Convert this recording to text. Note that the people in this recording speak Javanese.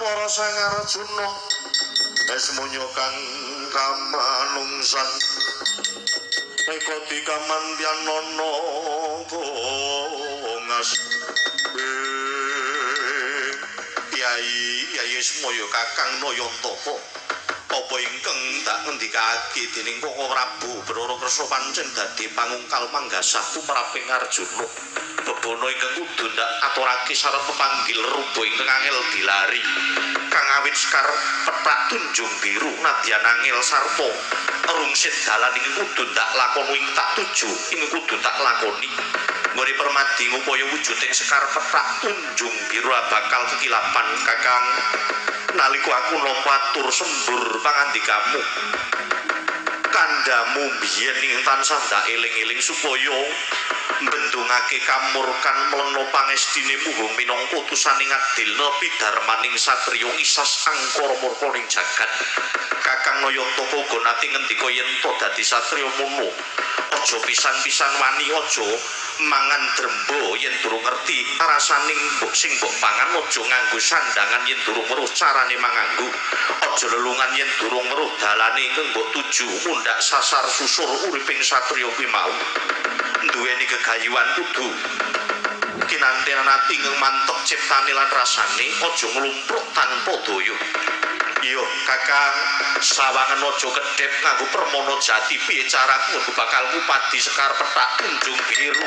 para Sang Arjuna esmunyo kang kamanungsan eka dikamandyan ana gongas Kyai esmoyo Kakang Nayantaka apa ingkang tak ngendikake dening Para Prabu Brara Kresna pancen dadi pangungkal manggasah tumraping Arjuna bebono ingkang kudu ndak aturake sarat pepanggil rupa ingkang angel dilari kang awit sekar pethak tunjung biru nadyan angel sarta rungsit dalan ing kudu ndak lakoni ing tak tuju ing kudu tak lakoni nggone permadi ngupaya wujuding sekar pethak tunjung biru bakal kekilapan Kakang nalika aku nampa atur sembur pangandikamu kandhamu biyen ing tansah ndak eling-eling supaya mbendungake kamurkan mlena pangestine muga minangka utusaning adilna pidharmaning satriya ngisas angkara murka ning jagat Kakang Nayantaka uga nate ngendika yen to dadi satriya mono aja pisan-pisan wani aja mangan drembo yen durung ngerti rasaning mbok sing mbok pangan aja nganggo sandangan yen durung weruh carane manganggo aja lelungan yen durung weruh dalane ingkang mbok tuju mundhak sasar susur uriping satriya kuwi mau duweni gegayuhan kudu kinantenan ati ing mantep ciptane lan rasane aja nglumpruk tanpa daya iya Kakang sawangan aja kedhep nganggo permana jati piye caraku bakal ngupadi sekar pethak kunjung biru